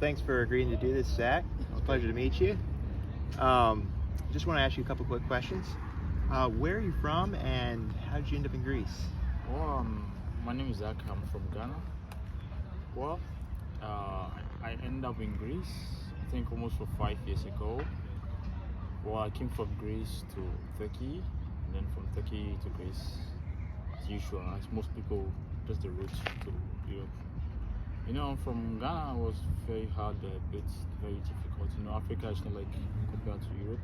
thanks for agreeing to do this, Zach. It's a pleasure to meet you. Just want to ask you a couple quick questions. Where are you from, and how did you end up in Greece? Well, my name is Zach. I'm from Ghana. Well, I ended up in Greece, I think almost for 5 years ago. Well, I came from Greece to Turkey, and then from Turkey to Greece, as usual, as most people, just the route to Europe. You know, from Ghana was very hard, a bit very difficult. You know, Africa is not like compared to Europe.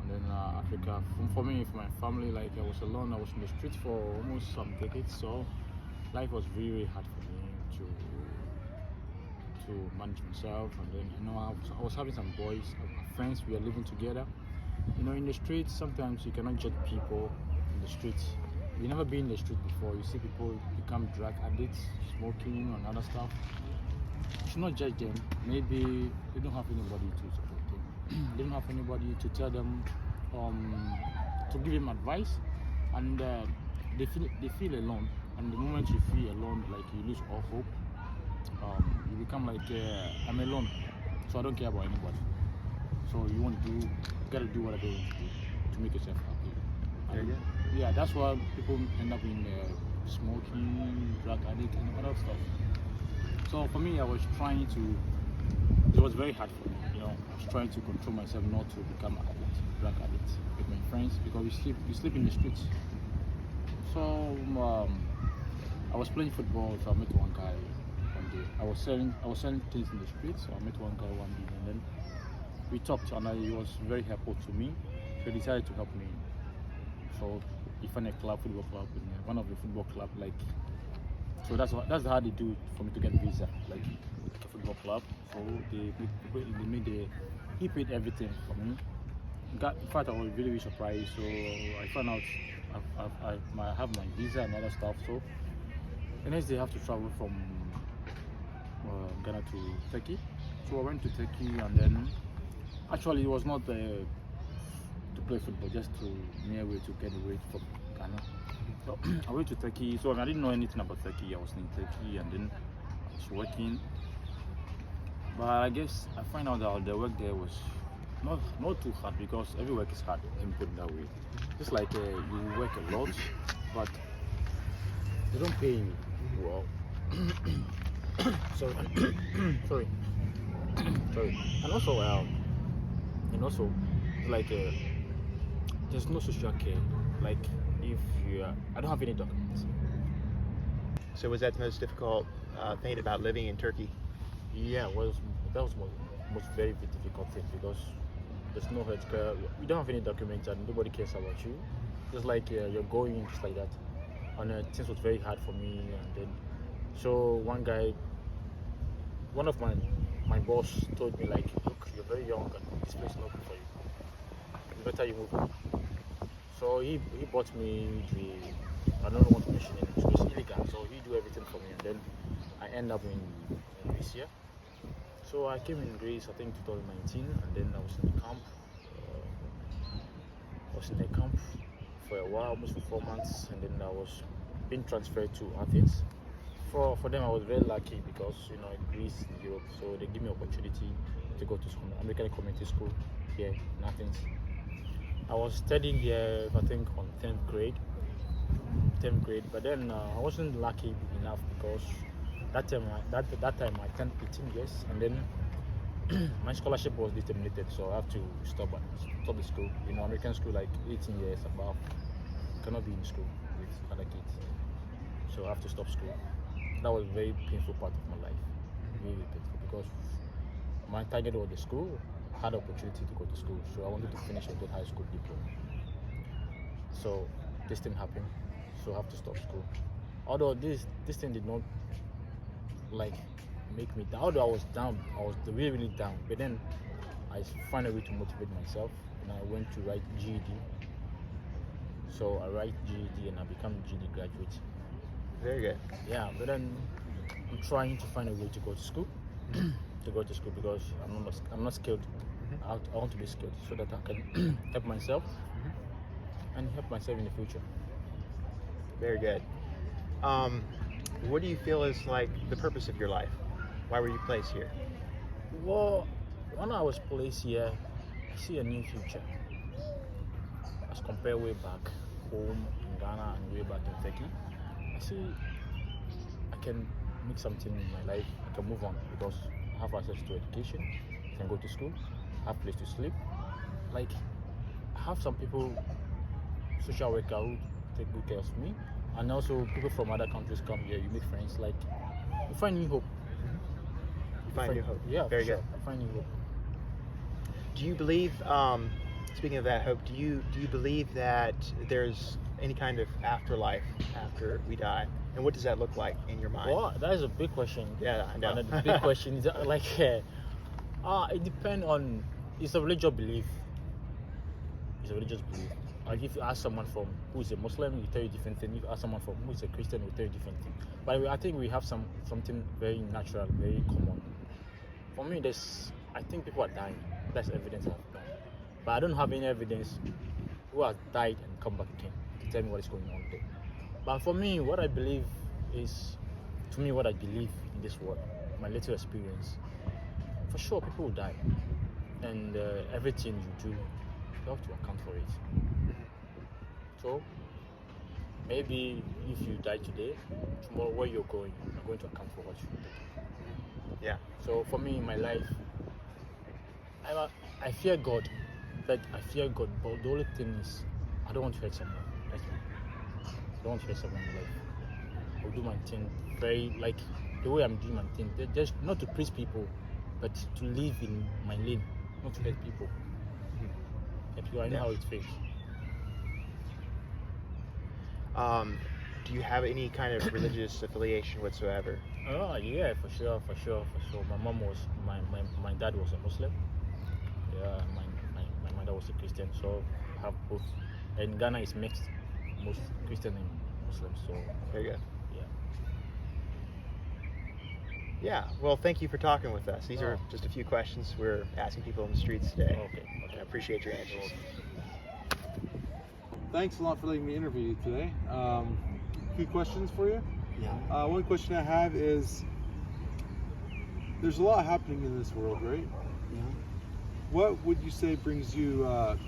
And then Africa, for me, for my family, like I was alone. I was in the street for almost some decades, so life was really, really hard for me to manage myself. And then, you know, I was having some boys, friends. We are living together. You know, in the streets, sometimes you cannot judge people in the streets. You never been in the street before. You see people become drug addicts, smoking and other stuff. You should not judge them. Maybe they don't have anybody to support them. They don't have anybody to tell them, to give them advice, and they feel alone. And the moment you feel alone, like you lose all hope, you become like I'm alone, so I don't care about anybody. So you gotta do whatever you want to do to make yourself happy. Very good. Yeah, that's why people end up in smoking, drug addict, and other stuff. So for me, it was very hard for me. You know, I was trying to control myself not to become an addict, drug addict, with my friends, because we sleep in the streets. So I was playing football, so I met one guy one day. I was selling things in the streets, so I met one guy one day, and then we talked, and he was very helpful to me. So he decided to help me. So he found a football club, in one of the football club, like. So that's how they do for me to get visa, like a football club. So he paid everything for me. In fact, I was really, really surprised. So I found out I have my visa and other stuff. So the next day I have to travel from Ghana to Turkey. So I went to Turkey, and then actually it was not to play football, just to near way to get away from Ghana. So I went to Turkey. So I didn't know anything about Turkey. I was in Turkey, and then I was working. But I guess I find out that the work there was not too hard, because every work is hard, let me put it that way. Just like you work a lot, but they don't pay you well. Sorry. sorry. Sorry. And also, like there's no social care. Like if I don't have any documents. So was that the most difficult thing about living in Turkey? Yeah, that was most very difficult thing, because there's no healthcare. You don't have any documents, and nobody cares about you. Just like you're going just like that, and things was very hard for me. And then, so one of my boss told me, like, look, you're very young, and this place is not good for you. It's better you move. So he bought me I don't want to mention it, it's illegal. So he do everything for me, and then I end up in Greece here. So I came in Greece, I think 2019, and then I was in the camp. I was in the camp for a while, almost for 4 months, and then I was being transferred to Athens. For them, I was very lucky, because you know, Greece in Europe, so they give me opportunity to go to school, American Community School here in Athens. I was studying there, I think, on 10th grade. But then I wasn't lucky enough, because that time I turned 18 years, and then my scholarship was terminated, so I have to stop the school. You know, American school, like 18 years above, cannot be in school with other kids, so I have to stop school. That was a very painful part of my life, really painful, because my target was the school. I had the opportunity to go to school, so I wanted to finish with the high school diploma. So this didn't happen, so I have to stop school. Although this thing did not like make me down. Although I was down, I was really, really down. But then I found a way to motivate myself, and I went to write GED. So I write GED, and I become a GED graduate. Very good. Yeah, but then I'm trying to find a way to go to school. Because I'm not skilled. I want to be skilled, so that I can help myself and help myself in the future. Very good. What do you feel is like the purpose of your life? Why were you placed here? Well, when I was placed here, I see a new future as compared way back home in Ghana and way back in Turkey. I see I can make something in my life. I can move on because I have access to education. I can go to school, have place to sleep. Like I have some people, social worker who take good care of me, and also people from other countries come here. You make friends. Like you find new hope. You find new hope. Yeah, Very for sure. good. I find new hope. Do you believe, speaking of that hope, do you believe that there's any kind of afterlife after we die? And what does that look like in your mind? Well, that is a big question. Yeah, I know. And the big question is like, it depends on. It's a religious belief. It's a religious belief. Like if you ask someone from who is a Muslim, he will tell you different thing. If you ask someone from who is a Christian, he will tell you different thing. But I think we have something very natural, very common. For me, I think people are dying. That's evidence I've done. But I don't have any evidence who has died and come back again to tell me what is going on there. But for me, what I believe is, to me, what I believe in this world, my little experience. For sure, people will die, and everything you do, you have to account for it. So maybe if you die today, tomorrow where you're going to account for what you do. Yeah. So for me in my life, I fear God. Like I fear God, but the only thing is I don't want to hurt someone. That's me. I don't want to hurt someone in life. I'll do my thing very like the way I'm doing my thing. Just not to please people, but to live in my lane, not to hurt people. Because I know how it feels. Do you have any kind of religious affiliation whatsoever? Oh yeah, for sure. My dad was a Muslim. Yeah, my mother was a Christian. So I have both. And Ghana is mixed, most Christian and Muslim. So Very good. yeah. Yeah. Well, thank you for talking with us. These are Oh. just a few questions we're asking people in the streets today. Okay. I appreciate your answers. Thanks a lot for letting me interview you today. A few questions for you. Yeah. One question I have is, there's a lot happening in this world, right? Yeah. What would you say brings you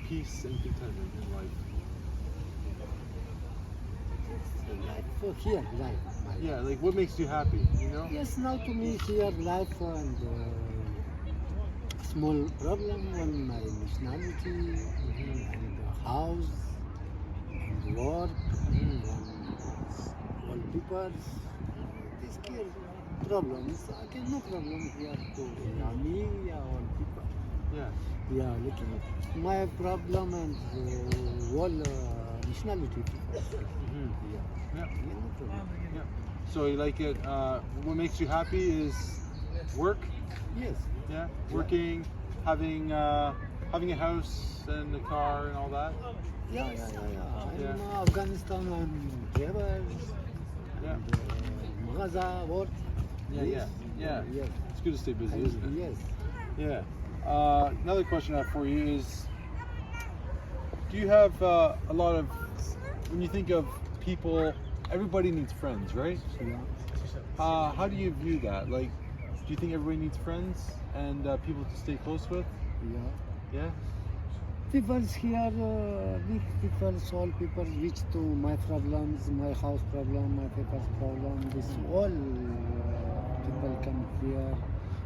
peace and contentment in life? Life for here, life. Yeah, like what makes you happy, you know? Yes, now to me here life and small problem on my nationality and house and work and all people. This here problems. Okay, no problem here to me, all people. Yeah. Yeah, looking at my problem and all nationality. Mhm. Yeah. Yeah. Yeah, no problem. Yeah. So you like it? What makes you happy is work. Yes. Yeah. Working, having a house and a car and all that. Yeah. Yeah. In Afghanistan, I'm driver. Yeah. Magaza work. Yeah. Yes. It's good to stay busy, And isn't it? yes. Yeah. Another question I have for you is, do you have a lot of, when you think of people, everybody needs friends, right? Yeah. How do you view that? Like, do you think everybody needs friends and people to stay close with? Yeah. Yeah? People here, big people, small people reach to my problems, my house problem, my papers problem. This all people come here.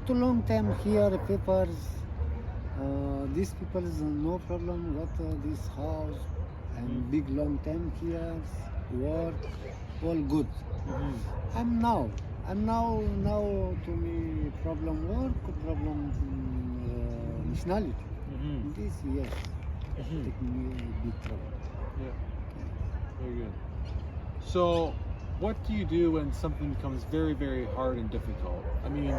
To long time here, papers. These people is no problem. Got this house and big long time here, work, all good. I'm now to me problem work, problem nationality. This yes, take me big trouble. Yeah. Very good. So, what do you do when something becomes very, very hard and difficult? I mean,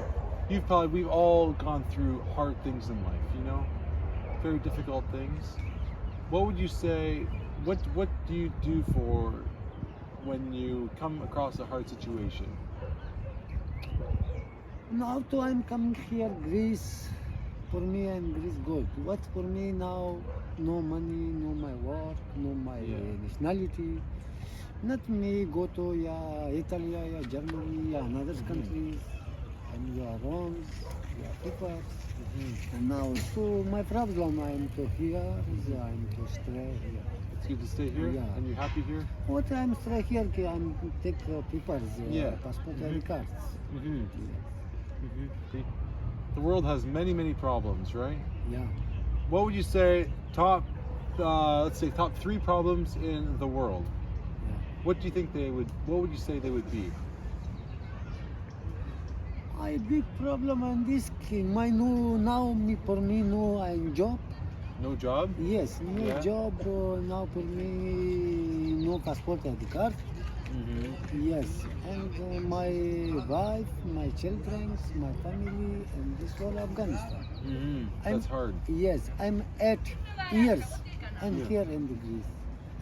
we've all gone through hard things in life, you know? Very difficult things. What would you say, what do you do for when you come across a hard situation? Now to I'm coming here, Greece. For me, I'm Greece good. What for me now? No money, no my work, no my Yeah. nationality. Not me go to Italy, Germany, another countries. and your rooms, your papers. Mm-hmm. And now, so my problem, I'm to here, I'm to stay here. It's good to stay here, Yeah. and you're happy here. What I'm stay here, I'm take papers, Yeah. passport Mhm. ID cards. Mm-hmm. Yeah. Mm-hmm. The world has many problems, right? Yeah. What would you say top, let's say top 3 problems in the world? Yeah. What do you think they would? What would you say they would be? I big problem on this. My no now me for me no I'm job. No job. Yes, no Yeah. job now for me no passport ID card. Mm-hmm. Yes, and my wife, my children, my family, and this all Afghanistan. Mm-hmm. I'm- That's hard. Yes, I'm 8 years. I'm Yeah. here in the Greece.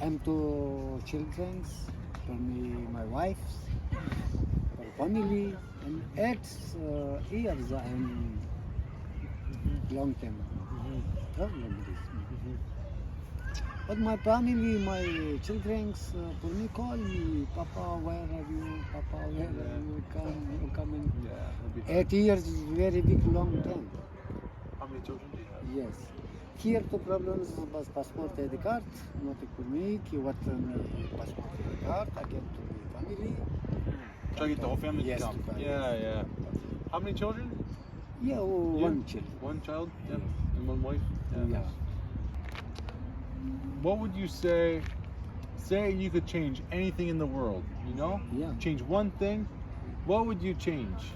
I'm two children, for me, my wife, for family, and 8 years I'm long time problem with this. But my family, my children, for me call me, Papa, where are you? Papa, where are you? Come in. Yeah. That'd be hard. 8 years is very big, long time. How many children do you have? Yes. Here two problems was passport ID card, not for me, what passport ID card, again to my family. Try to get the whole family Yes, to come. to come. Yeah. How many children? Yeah, oh, You? one child. One child. Yes. And one wife. Yeah. What would you say? Say you could change anything in the world. You know? Yeah. Change one thing. What would you change?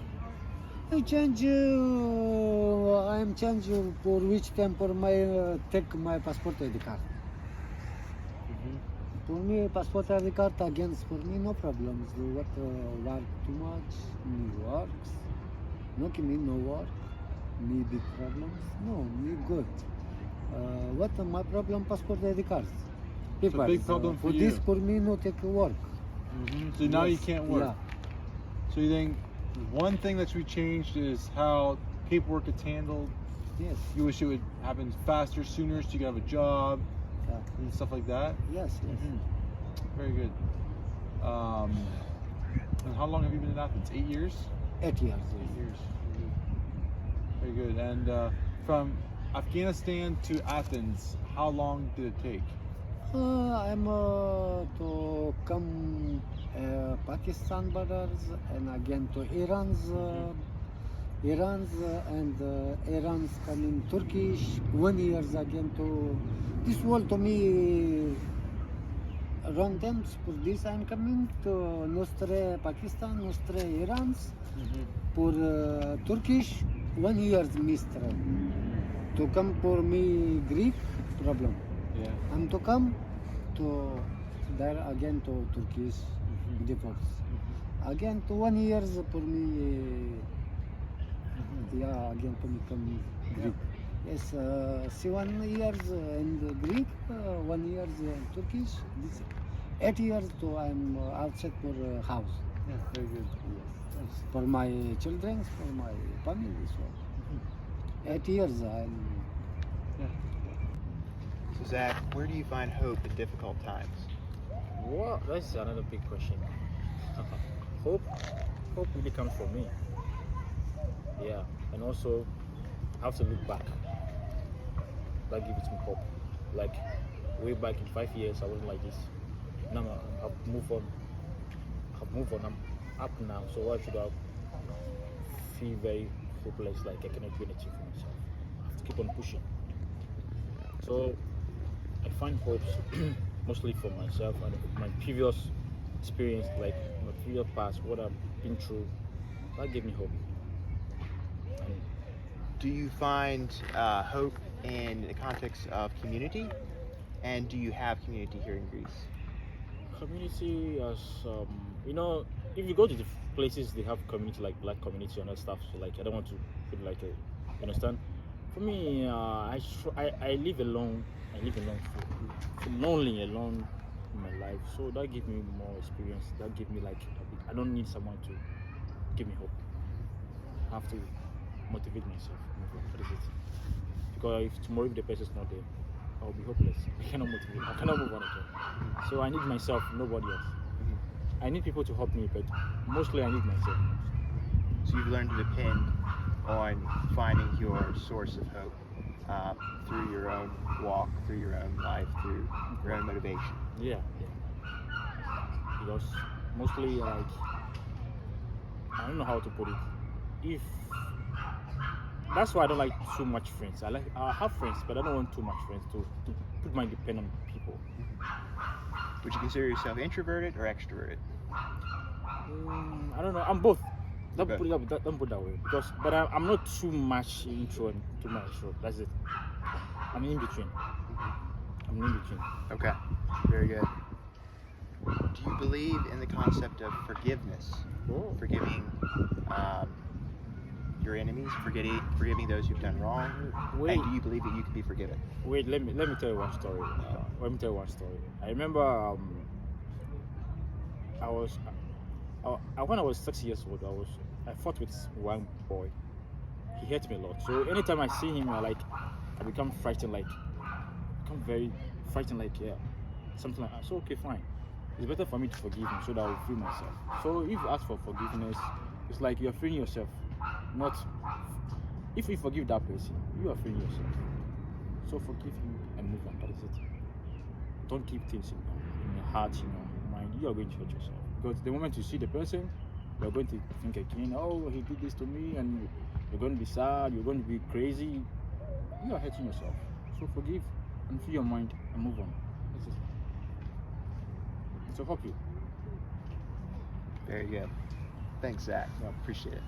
I change, I'm change for which time for my, take my passport ID card. For me, passport ID card against for me no problems. What work too much, me works. No, me no work. Me big problems. No, me good. What my problem? Passport ID cards. It's a big problem for this you. for me no take work. So now you Yes, can't work. Yeah. So you think one thing that should be changed is how paperwork is handled. Yes. You wish it would happen faster, sooner, so you could have a job Yeah. and stuff like that. Yes. Yes. Very good. And how long have you been in Athens? 8 years? 8 years. 8 years. Very good. And from Afghanistan to Athens, how long did it take? I'm to come Pakistan borders and again to Iran's and Iran's coming Turkish 1 years again to this world to me wrong times for this I'm coming to Nostre Pakistan, Nostre Iran's for Turkish 1 year's mystery to come for me Greek problem. Yeah. I'm to come to there again to Turkish divorce. Again to 1 years for me, yeah, again to become Greek. Yes, see 1 years in the Greek, 1 year in Turkish. This 8 years to I'm outside for house. Yeah, very good. Yes. For my children, for my family. So 8 years I'm. So Zach, where do you find hope in difficult times? Well, that's another big question. Hope really comes from me. Yeah, and also I have to look back. That gives me hope. Like way back in 5 years, I wasn't like this. Now I've moved on. I'm up now. So why should I feel very hopeless? Like I cannot do anything for myself. I have to keep on pushing. So I find hopes mostly for myself and my previous experience, like my previous past, what I've been through. That gave me hope. And Do you find hope in the context of community? And do you have community here in Greece? community as if you go to the places they have community like black community and that stuff, so like I don't want to put like a, you understand. For me, I live alone. I live alone, feel lonely alone in my life. So that gave me more experience. That gave me like I don't need someone to give me hope. I have to motivate myself. What is it? Because if tomorrow if the person's not there, I'll be hopeless. I cannot motivate. I cannot move on again. So I need myself, nobody else. I need people to help me, but mostly I need myself. So you've learned to depend on finding your source of hope through your own walk, through your own life, through your own motivation. Yeah. Because mostly, like, I don't know how to put it. If that's why I don't like too much friends. I have friends, but I don't want too much friends to put my depend on people. Would you consider yourself introverted or extroverted? I don't know. I'm both. Don't Okay. put it up. Don't put it that way. But I'm not too much intro and too much extrovert. That's it. I'm in between. I'm in between. Okay, very good. Do you believe in the concept of forgiveness? Oh. Forgiving your enemies, forgiving those who've done wrong? Wait. And do you believe that you can be forgiven? Wait, let me tell you one story. Let me tell you one story. I remember when I was 6 years old, I fought with one boy. He hurt me a lot. So anytime I see him, I become frightened, become very frightened, something like that. So okay, fine. It's better for me to forgive him so that I will free myself. So if you ask for forgiveness, it's like you're freeing yourself. Not if you forgive that person, you are freeing yourself. So forgive him and move on. That is it. Don't keep things in your heart, in your mind. You are going to hurt yourself. Because the moment you see the person, you're going to think again, oh, he did this to me, and you're going to be sad, you're going to be crazy. You are hurting yourself. So forgive and free your mind and move on. That's it. So fuck you. Very good. Thanks, Zach. Yeah. Appreciate it.